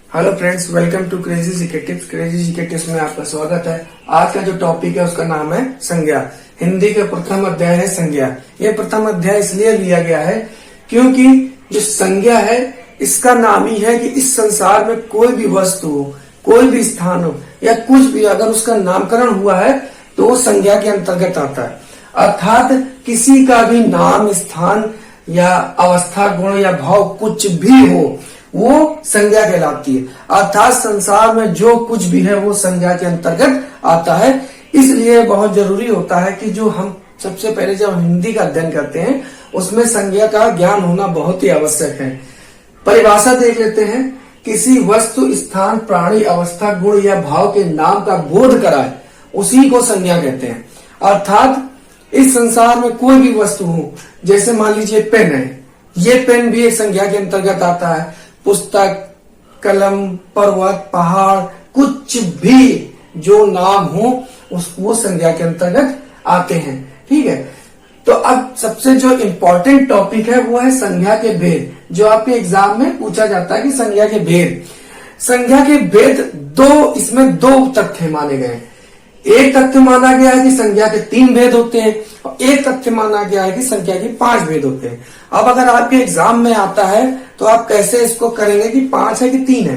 Hello friends, welcome to crazy GK tips. Crazy GK tips में आपका स्वागत है। आज का जो टॉपिक है उसका नाम है संज्ञा। हिंदी का प्रथम अध्याय है संज्ञा। ये प्रथम अध्याय इसलिए लिया गया है क्योंकि जो संज्ञा है इसका नाम ही है कि इस संसार में कोई भी वस्तु हो, कोई भी स्थान हो या कुछ भी अगर उसका नामकरण हुआ है तो वो संज्ञा के अंतर्गत आता है। अर्थात किसी का भी नाम, स्थान या अवस्था, गुण या भाव कुछ भी हो वो संज्ञा कहलाती है। अर्थात संसार में जो कुछ भी है वो संज्ञा के अंतर्गत आता है। इसलिए बहुत जरूरी होता है कि जो हम सबसे पहले जब हिंदी का अध्ययन करते हैं उसमें संज्ञा का ज्ञान होना बहुत ही आवश्यक है। परिभाषा देख लेते हैं। किसी वस्तु, स्थान, प्राणी, अवस्था, गुण या भाव के नाम का बोध कराए उसी को संज्ञा कहते हैं। अर्थात इस संसार में कोई भी वस्तु हो, जैसे मान लीजिए पेन है, ये पेन भी एक संज्ञा के अंतर्गत आता है। पुस्तक, कलम, पर्वत, पहाड़, कुछ भी जो नाम हो वो संज्ञा के अंतर्गत आते हैं। ठीक है, तो अब सबसे जो इम्पोर्टेंट टॉपिक है वो है संज्ञा के भेद, जो आपके एग्जाम में पूछा जाता है कि संज्ञा के भेद। संज्ञा के भेद इसमें दो तथ्य माने गए। एक तथ्य माना गया है कि संज्ञा के 3 भेद होते हैं और एक तथ्य माना गया है कि संज्ञा के 5 भेद होते हैं। अब अगर आपके एग्जाम में आता है तो आप कैसे इसको करेंगे कि 5 है कि 3 है।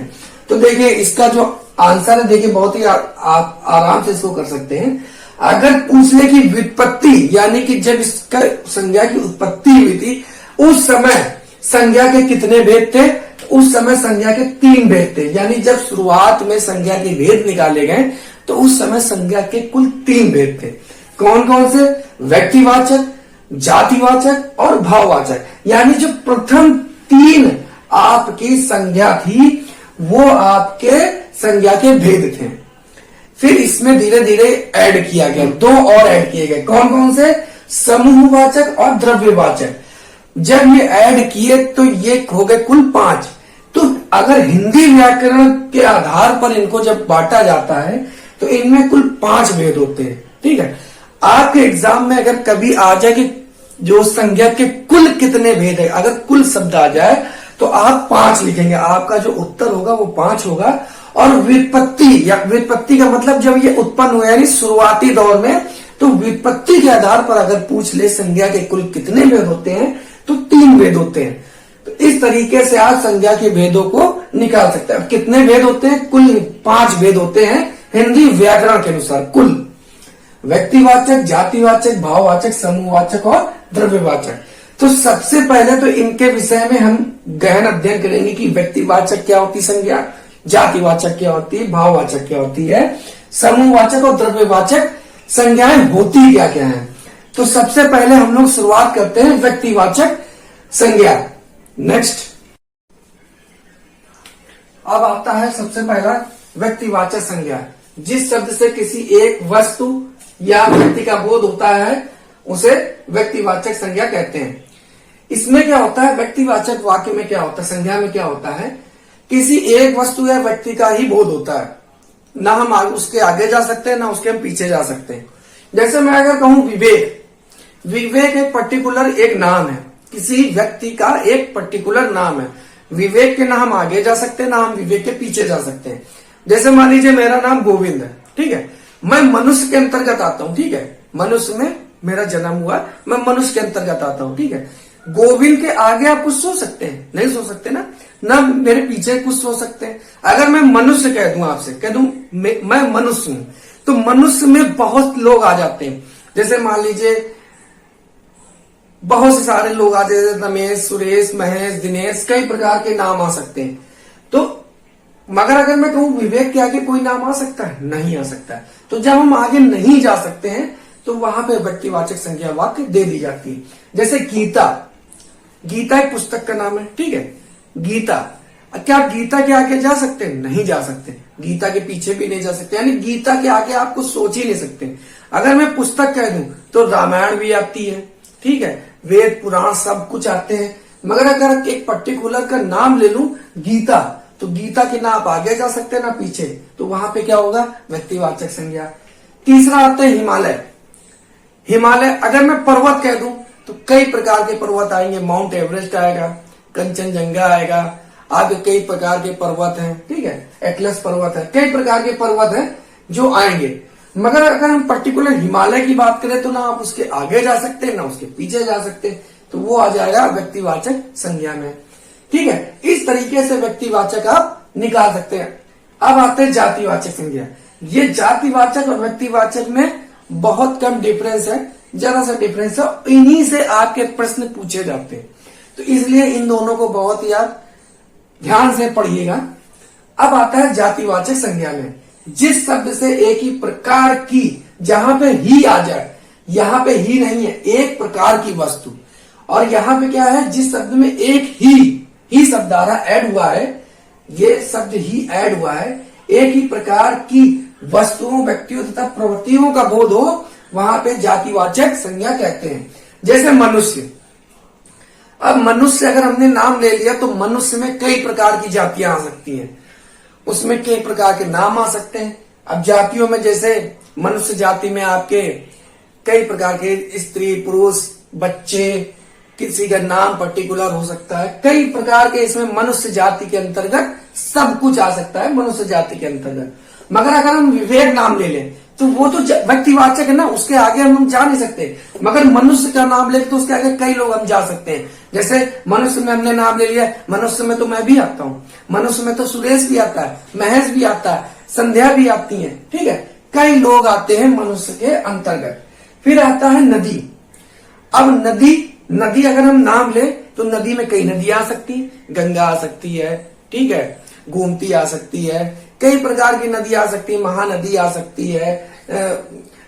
तो देखिए इसका जो आंसर है, देखिए बहुत ही आप आराम से इसको कर सकते हैं। अगर पूछ ले कि व्युत्पत्ति यानी कि जब इसका संज्ञा की उत्पत्ति हुई थी उस समय संज्ञा के कितने भेद थे, उस समय संज्ञा के 3 भेद थे। यानी जब शुरुआत में संज्ञा के भेद निकाले गए तो उस समय संज्ञा के कुल 3 भेद थे। कौन कौन से? व्यक्तिवाचक, जातिवाचक और भाववाचक। यानी जो प्रथम 3 आपकी संज्ञा थी वो आपके संज्ञा के भेद थे। फिर इसमें धीरे धीरे ऐड किया गया, 2 और ऐड किए गए। कौन कौन से? समूहवाचक और द्रव्यवाचक। जब ये ऐड किए तो ये हो गए कुल 5। तो अगर हिंदी व्याकरण के आधार पर इनको जब बांटा जाता है तो इनमें कुल 5 भेद होते हैं। ठीक है, आपके एग्जाम में अगर कभी आ जाए कि जो संज्ञा के कुल कितने भेद है, अगर कुल शब्द आ जाए तो आप 5 लिखेंगे। आपका जो उत्तर होगा वो 5 होगा। और व्युत्पत्ति या व्युत्पत्ति का मतलब जब ये उत्पन्न हुआ यानी शुरुआती दौर में, तो व्युत्पत्ति के आधार पर अगर पूछ ले संज्ञा के कुल कितने भेद होते हैं तो 3 भेद होते हैं। तो इस तरीके से आप संज्ञा के भेदों को निकाल सकते हैं। कितने भेद होते हैं? कुल 5 भेद होते हैं हिंदी व्याकरण के अनुसार। कुल व्यक्तिवाचक, जातिवाचक, भाववाचक, समूहवाचक और द्रव्यवाचक। तो सबसे पहले तो इनके विषय में हम गहन अध्ययन करेंगे कि व्यक्तिवाचक क्या होती संज्ञा, जातिवाचक क्या होती है, भाववाचक क्या होती है, समूहवाचक और द्रव्यवाचक संज्ञाएं होती क्या क्या है। तो सबसे पहले हम लोग शुरुआत करते हैं व्यक्तिवाचक संज्ञा। नेक्स्ट, अब आता है सबसे पहला व्यक्तिवाचक संज्ञा। जिस शब्द से किसी एक वस्तु या व्यक्ति का बोध होता है उसे व्यक्तिवाचक संज्ञा कहते हैं। इसमें क्या होता है? व्यक्तिवाचक वाक्य में क्या होता है, संज्ञा में क्या होता है? किसी एक वस्तु या व्यक्ति का ही बोध होता है। ना हम उसके आगे जा सकते हैं ना उसके हम पीछे जा सकते हैं। जैसे मैं अगर कहूं विवेक, विवेक एक पर्टिकुलर एक नाम है, किसी व्यक्ति का एक पर्टिकुलर नाम है। विवेक के ना हम आगे जा सकते हैं ना हम विवेक के पीछे जा सकते हैं। जैसे मान लीजिए मेरा नाम गोविंद है, ठीक है, मैं मनुष्य के अंतर्गत आता हूं। ठीक है, मनुष्य में मेरा जन्म हुआ, मैं मनुष्य के अंतर्गत आता हूं। ठीक है, गोविंद के आगे आप कुछ सोच सकते हैं? नहीं सोच सकते ना मेरे पीछे कुछ सोच सकते हैं। अगर मैं मनुष्य कह दूं, आपसे कह दूं मैं मनुष्य हूं, तो मनुष्य में बहुत लोग आ जाते हैं। जैसे मान लीजिए बहुत से सारे लोग आ जाते हैं, रमेश, सुरेश, महेश, दिनेश, कई प्रकार के नाम आ सकते हैं। तो मगर अगर मैं कहूं विवेक के आगे कोई नाम आ सकता है? नहीं आ सकता है। तो जब हम आगे नहीं जा सकते हैं तो वहां पे व्यक्तिवाचक संज्ञा वाक्य दे दी जाती है। जैसे गीता, गीता एक पुस्तक का नाम है। ठीक है, गीता, क्या गीता के आगे जा सकते हैं? नहीं जा सकते। गीता के पीछे भी नहीं जा सकते, यानी गीता के आगे आप कुछ सोच ही नहीं सकते। अगर मैं पुस्तक कह दूं तो रामायण भी आती है, ठीक है, वेद पुराण सब कुछ आते हैं। मगर अगर एक पर्टिकुलर का नाम ले लूं गीता, तो गीता के ना आप आगे जा सकते हैं ना पीछे, तो वहां पे क्या होगा? व्यक्तिवाचक संज्ञा। तीसरा आता है हिमालय। हिमालय अगर मैं पर्वत कह दूं तो कई प्रकार के पर्वत आएंगे। माउंट एवरेस्ट आएगा, कंचनजंगा आएगा, आगे कई प्रकार के पर्वत हैं, ठीक है, एटलस पर्वत है, कई प्रकार के पर्वत हैं जो आएंगे। मगर अगर हम पर्टिकुलर हिमालय की बात करें तो ना आप उसके आगे जा सकते हैं ना उसके पीछे जा सकते, तो वो आ जाएगा व्यक्तिवाचक संज्ञा में, ठीक है। इस तरीके से व्यक्तिवाचक आप निकाल सकते हैं। अब आते हैं जातिवाचक संज्ञा। ये जातिवाचक और व्यक्तिवाचक में बहुत कम डिफरेंस है, जरा सा डिफरेंस है, इन्हीं से आपके प्रश्न पूछे जाते हैं, तो इसलिए इन दोनों को बहुत ही आप ध्यान से पढ़िएगा। अब आता है जातिवाचक संज्ञा में, जिस शब्द से एक ही प्रकार की, जहां पे ही आ जाए, यहां पे ही नहीं है, एक प्रकार की वस्तु, और यहां पे क्या है, जिस शब्द में एक ही शब्द आ रहा ऐड हुआ है, ये शब्द ही ऐड हुआ है, एक ही प्रकार की वस्तुओं, व्यक्तियों तथा प्रवृत्तियों का बोध हो, वहां पे जातिवाचक संज्ञा कहते हैं। जैसे मनुष्य, अब मनुष्य अगर हमने नाम ले लिया तो मनुष्य में कई प्रकार की जातियां आ सकती हैं, उसमें कई प्रकार के नाम आ सकते हैं। अब जातियों में जैसे मनुष्य जाति में आपके कई प्रकार के स्त्री पुरुष बच्चे, किसी का नाम पर्टिकुलर हो सकता है, कई प्रकार के इसमें मनुष्य जाति के अंतर्गत सब कुछ आ सकता है मनुष्य जाति के अंतर्गत। मगर अगर हम विवेक नाम ले लें तो वो तो व्यक्तिवाचक है ना, उसके आगे हम जा नहीं सकते। मगर मनुष्य का नाम ले तो उसके आगे कई लोग हम जा सकते हैं। जैसे मनुष्य में हमने नाम ले लिया, मनुष्य में तो मैं भी आता हूँ, मनुष्य में तो सुरेश भी आता है, महेश भी आता है, संध्या भी आती है, ठीक है, कई लोग आते हैं मनुष्य के अंतर्गत। फिर आता है नदी। अब नदी अगर हम नाम ले तो नदी में कई नदियां आ सकती है, गंगा आ सकती है, ठीक है, गोमती आ सकती है, कई प्रकार की नदी आ सकती है, महानदी आ सकती है,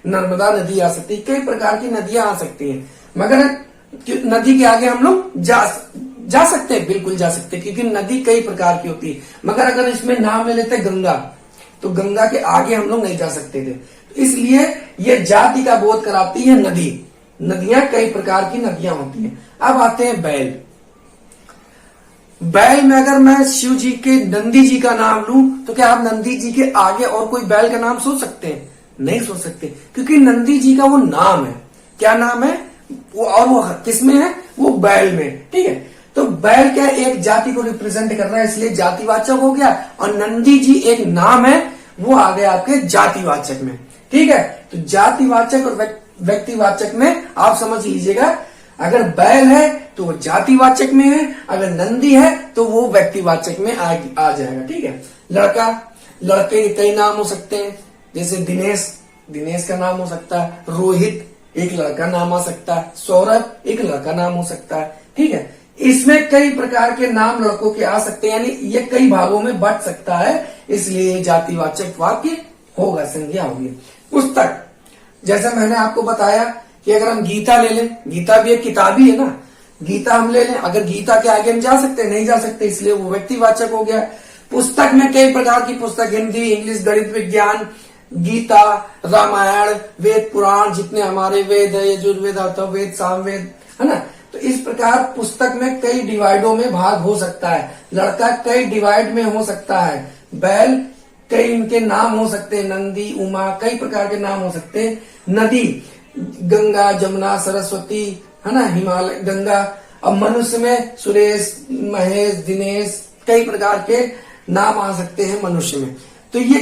नर्मदा नदी आ सकती है, कई प्रकार की नदियां आ सकती हैं। मगर नदी के आगे हम लोग जा सकते हैं, बिल्कुल जा सकते हैं, क्योंकि नदी कई प्रकार की होती है। मगर अगर इसमें नाम ले लेते गंगा, तो गंगा के आगे हम लोग नहीं जा सकते थे। तो इसलिए ये जाति का बोध कराती है नदी। नदियां कई प्रकार की नदियां होती हैं। अब आते हैं बैल। बैल में अगर मैं शिव जी के नंदी जी का नाम लूं तो क्या आप नंदी जी के आगे और कोई बैल का नाम सोच सकते हैं? नहीं सोच सकते, क्योंकि नंदी जी का वो नाम है। क्या नाम है वो, और वो किसमें है? वो बैल में, ठीक है। तो बैल क्या एक जाति को रिप्रेजेंट कर रहा है, इसलिए जातिवाचक हो गया, और नंदी जी एक नाम है, वो आ गया आपके जातिवाचक में, ठीक है। तो जातिवाचक और व्यक्तिवाचक में आप समझ लीजिएगा, अगर बैल है तो वो जातिवाचक में है, अगर नंदी है तो वो व्यक्तिवाचक में आ जाएगा, ठीक है। लड़के के कई नाम हो सकते हैं, जैसे दिनेश का नाम हो सकता है, रोहित एक लड़का नाम आ सकता है, सौरभ एक लड़का नाम हो सकता है, ठीक है। इसमें कई प्रकार के नाम लड़कों के आ सकते हैं, यानी ये कई भागों में बंट सकता है, इसलिए जातिवाचक वाक्य होगा, संज्ञा होगी। पुस्तक, जैसे मैंने आपको बताया कि अगर हम गीता ले लें, गीता भी एक किताब ही है ना, गीता हम ले लें, अगर गीता के आगे हम जा सकते हैं? नहीं जा सकते, इसलिए वो व्यक्तिवाचक हो गया। पुस्तक में कई प्रकार की पुस्तक, हिंदी, इंग्लिश, गणित, विज्ञान, गीता, रामायण, वेद पुराण, जितने हमारे वेद है, यजुर्वेद, अथर्ववेद, सामवेद, है ना। तो इस प्रकार पुस्तक में कई डिवाइडों में भाग हो सकता है। लड़का कई डिवाइड में हो सकता है, बैल कई इनके नाम हो सकते हैं, नंदी, उमा, कई प्रकार के नाम हो सकते हैं। नदी, गंगा, जमुना, सरस्वती, है ना, हिमालय, गंगा। अब मनुष्य में सुरेश, महेश, दिनेश, कई प्रकार के नाम आ सकते हैं मनुष्य में। तो ये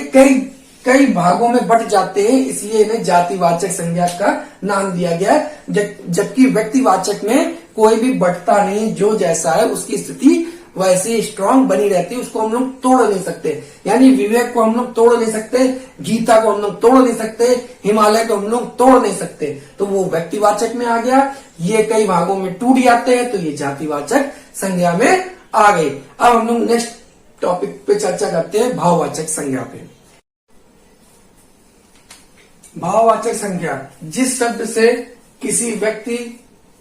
कई भागों में बट जाते हैं, इसलिए इन्हें जातिवाचक संज्ञा का नाम दिया गया है। जबकि व्यक्तिवाचक में कोई भी बटता नहीं, जो जैसा है उसकी स्थिति वैसे स्ट्रांग बनी रहती है, उसको हम लोग तोड़ नहीं सकते। यानी विवेक को हम लोग तोड़ नहीं सकते, गीता को हम लोग तोड़ नहीं सकते, हिमालय को हम लोग तोड़ नहीं सकते, तो वो व्यक्तिवाचक में आ गया। ये कई भागों में टूट जाते हैं, तो ये जातिवाचक संज्ञा में आ गई। अब हम लोग नेक्स्ट टॉपिक पे चर्चा करते हैं, भाववाचक संज्ञा पे। भाववाचक संज्ञा, जिस शब्द से किसी व्यक्ति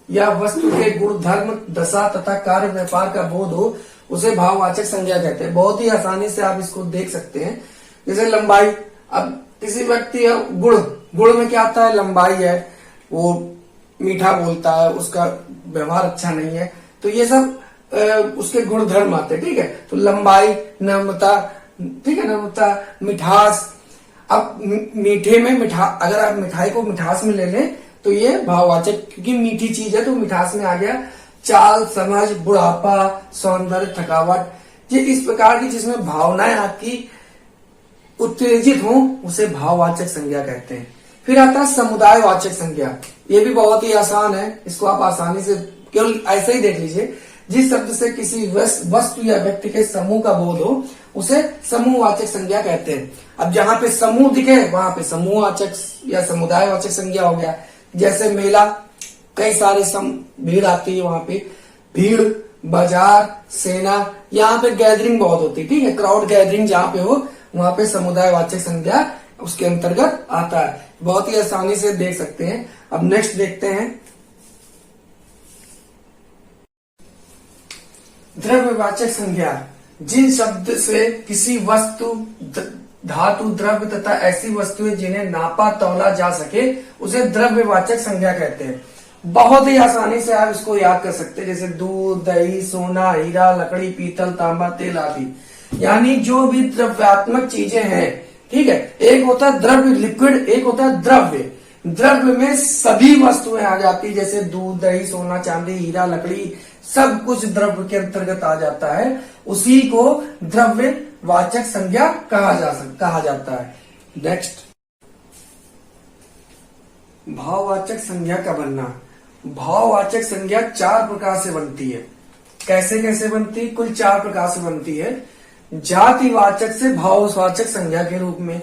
या वस्तु के गुण, धर्म, दशा तथा कार्य व्यापार का बोध हो, उसे भाववाचक संज्ञा कहते हैं। बहुत ही आसानी से आप इसको देख सकते हैं। जैसे लंबाई, अब किसी व्यक्ति या गुण में क्या आता है? लंबाई है, वो मीठा बोलता है, उसका व्यवहार अच्छा नहीं है, तो ये सब उसके गुण धर्म आते हैं, ठीक है। तो लंबाई, नम्रता, ठीक है, नम्रता, मिठास। अब मीठे में अगर आप मिठाई को मिठास में ले लें तो ये भाववाचक, क्योंकि मीठी चीज है तो मिठास में आ गया। चाल, समझ, बुढ़ापा, सौंदर्य, थकावट, ये इस प्रकार की जिसमें भावनाएं आपकी उत्तेजित हो उसे भाववाचक संज्ञा कहते हैं। फिर आता है समुदायवाचक संज्ञा। ये भी बहुत ही आसान है, इसको आप आसानी से केवल ऐसे ही देख लीजिए। जिस शब्द से किसी वस्तु या व्यक्ति के समूह का बोध हो उसे समूहवाचक संज्ञा कहते हैं। अब जहां पे समूह दिखे वहां पे समूहवाचक या समुदायवाचक संज्ञा हो गया। जैसे मेला, कई सारे भीड़ आती है, वहां पे भीड़, बाजार, सेना, यहाँ पे गैदरिंग बहुत होती है, ठीक है। क्राउड गैदरिंग जहाँ पे हो वहां पे समुदायवाचक संज्ञा उसके अंतर्गत आता है। बहुत ही आसानी से देख सकते हैं। अब नेक्स्ट देखते हैं द्रव्यवाचक संज्ञा। जिन शब्द से किसी वस्तु, धातु, द्रव्य तथा ऐसी वस्तुएं जिन्हें नापा तौला जा सके उसे द्रव्यवाचक संज्ञा कहते हैं। बहुत ही आसानी से आप इसको याद कर सकते हैं, जैसे दूध, दही, सोना, हीरा, लकड़ी, पीतल, तांबा, तेल आदि। यानी जो भी द्रव्यात्मक चीजें हैं, ठीक है। एक होता है द्रव्य लिक्विड, एक होता है द्रव्य। द्रव्य में सभी वस्तुएं आ जाती, जैसे दूध, दही, सोना, चांदी, हीरा, लकड़ी, सब कुछ द्रव्य के अंतर्गत आ जाता है। उसी को द्रव्यवाचक संज्ञा कहा जाता है। नेक्स्ट, भाववाचक संज्ञा का बनना। भाववाचक संज्ञा 4 प्रकार से बनती है। कैसे कैसे बनती है? कुल 4 प्रकार से बनती है। जातिवाचक से भाववाचक संज्ञा के रूप में,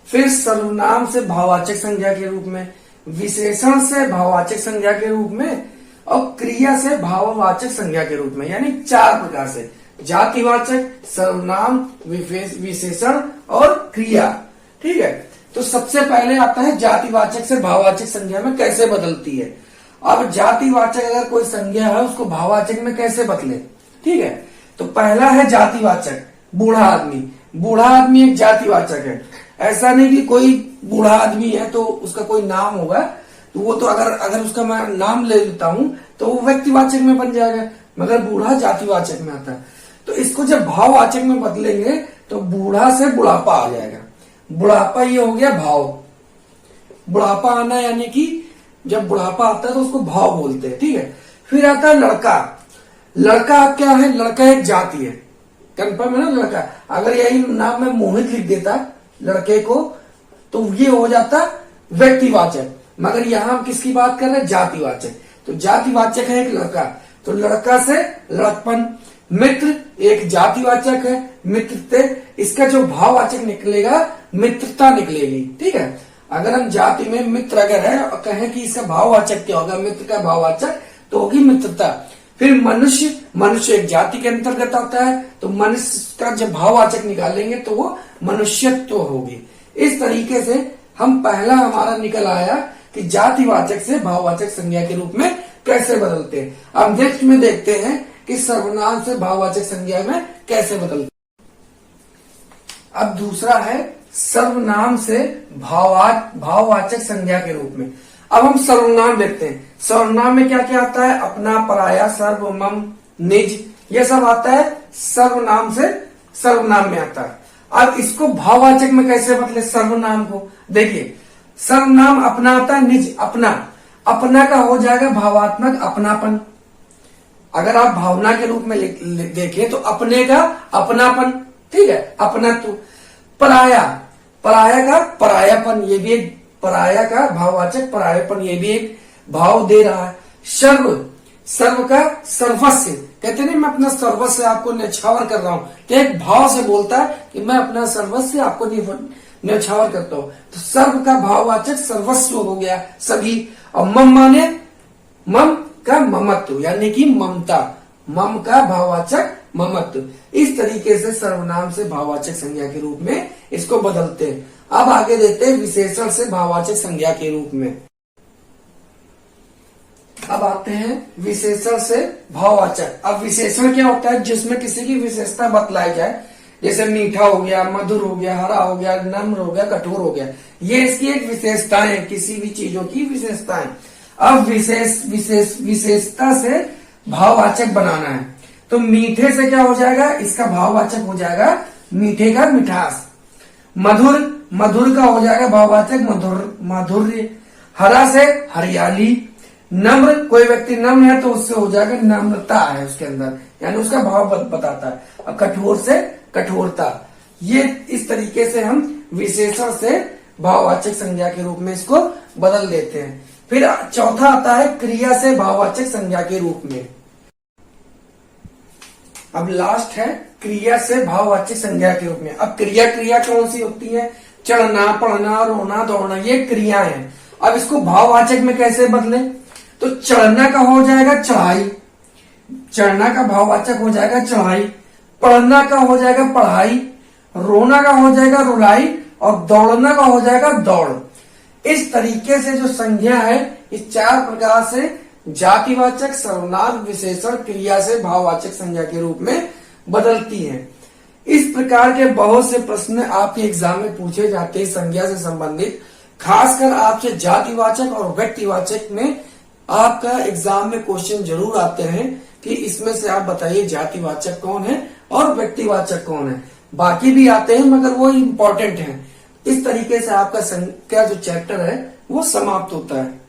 फिर सर्वनाम से भाववाचक संज्ञा के रूप में, विशेषण से भाववाचक संज्ञा के रूप में और क्रिया से भाववाचक संज्ञा के रूप में। यानी 4 प्रकार से, जातिवाचक, सर्वनाम, विशेषण और क्रिया, ठीक है। तो सबसे पहले आता है जातिवाचक से भाववाचक संज्ञा में कैसे बदलती है। अब जातिवाचक अगर कोई संज्ञा है उसको भाववाचक में कैसे बदले, ठीक है। तो पहला है जातिवाचक, बूढ़ा आदमी। बूढ़ा आदमी एक जातिवाचक है। ऐसा नहीं कि कोई बूढ़ा आदमी है तो उसका कोई नाम होगा, तो वो तो अगर उसका मैं नाम ले लेता हूं तो वो व्यक्तिवाचक में बन जाएगा, मगर बूढ़ा जातिवाचक में आता है। तो इसको जब भाववाचक में बदलेंगे तो बूढ़ा से बुढ़ापा आ जाएगा। बुढ़ापा ये हो गया भाव। बुढ़ापा आना यानी कि जब बुढ़ापा आता है तो उसको भाव बोलते हैं, ठीक है। फिर आता है लड़का। लड़का क्या है? लड़का एक जाति है, कंफर्म है ना। लड़का, अगर यही नाम में मोहित लिख देता लड़के को तो ये हो जाता व्यक्तिवाचक, मगर यहां हम किसकी बात कर रहे हैं? जातिवाचक। तो जातिवाचक है एक लड़का, तो लड़का से लड़कपन। मित्र एक जातिवाचक है, मित्रते, इसका जो भाववाचक निकलेगा मित्रता निकलेगी, ठीक है। अगर हम जाति में मित्र अगर है और कहें कि इसका भाववाचक क्या होगा, मित्र का भाववाचक तो होगी मित्रता। फिर मनुष्य, मनुष्य एक जाति के अंतर्गत आता है, तो मनुष्य का जब भाववाचक निकालेंगे तो वो मनुष्यत्व होगी। इस तरीके से हम पहला हमारा निकल आया कि जातिवाचक से भाववाचक संज्ञा के रूप में कैसे बदलते हैं। अब नेक्स्ट में देखते हैं कि सर्वनाम से भाववाचक संज्ञा में कैसे बदलते। अब दूसरा है सर्वनाम से भाववाचक संज्ञा के रूप में। अब हम सर्वनाम देखते हैं। सर्वनाम में क्या क्या आता है? अपना, पराया, सर्व, मम, निज, ये सब आता है सर्वनाम से, सर्वनाम में आता है। अब इसको भाववाचक में कैसे बदले सर्वनाम को? देखिए, सर्वनाम अपना आता है, निज अपना। अपना का हो जाएगा भावात्मक अपनापन। अगर आप भावना के रूप में देखें तो अपने का अपनापन, ठीक है, अपना। तो पराया, पराया का परायापन, ये भी एक पराया का भाववाचक परायापन, ये भी एक भाव दे रहा है। सर्व, सर्व का सर्वस्व, कहते नहीं मैं अपना सर्वस्व आपको न्यौछावर कर रहा हूं, तो एक भाव से बोलता है कि मैं अपना सर्वस्व आपको न्यौछावर करता हूं। तो सर्व का भाववाचक सर्वस्व हो गया सभी। और मम माने मम का ममत्व, यानी कि ममता, मम का भाववाचक ममत्व। इस तरीके से सर्वनाम से भाववाचक संज्ञा के रूप में इसको बदलते हैं। अब आगे देते हैं विशेषण से भाववाचक संज्ञा के रूप में। अब आते हैं विशेषण से भाववाचक। अब विशेषण क्या होता है? जिसमें किसी की विशेषता बतलाई जाए, जैसे मीठा हो गया, मधुर हो गया, हरा हो गया, नम्र हो गया, कठोर हो गया, ये इसकी एक विशेषताएं है, किसी भी चीजों की विशेषताएं। अब विशेषता से भाववाचक बनाना है, तो मीठे से क्या हो जाएगा? इसका भाववाचक हो जाएगा मीठे का मिठास। मधुर, मधुर का हो जाएगा भाववाचक माधुर्य। हरा से हरियाली, नम्र, कोई व्यक्ति नम्र है तो उससे हो जाएगा नम्रता है उसके अंदर, यानी उसका भाव बताता है। अब कठोर से कठोरता, ये इस तरीके से हम विशेषण से भाववाचक संज्ञा के रूप में इसको बदल देते हैं। फिर चौथा आता है क्रिया से भाववाचक संज्ञा के रूप में। अब लास्ट है क्रिया से भाववाचक संज्ञा के रूप में। अब क्रिया कौन सी होती है? चढ़ना, पढ़ना, रोना, दौड़ना, ये क्रियाएं हैं। अब इसको भाववाचक में कैसे बदले? तो चढ़ना का हो जाएगा चढ़ाई, चढ़ना का भाववाचक हो जाएगा चढ़ाई, पढ़ना का हो जाएगा पढ़ाई, रोना का हो जाएगा रुलाई और दौड़ना का हो जाएगा दौड़। इस तरीके से जो संज्ञा है इस 4 प्रकार से जातिवाचक, सर्वनाम, विशेषण, क्रिया से भाववाचक संज्ञा के रूप में बदलती है। इस प्रकार के बहुत से प्रश्न आपके एग्जाम में पूछे जाते हैं संज्ञा से संबंधित। खासकर आपसे जातिवाचक और व्यक्तिवाचक में आपका एग्जाम में क्वेश्चन जरूर आते हैं कि इसमें से आप बताइए जातिवाचक कौन है और व्यक्तिवाचक कौन है। बाकी भी आते हैं मगर वो इम्पोर्टेंट है। इस तरीके से आपका संज्ञा जो चैप्टर है वो समाप्त होता है।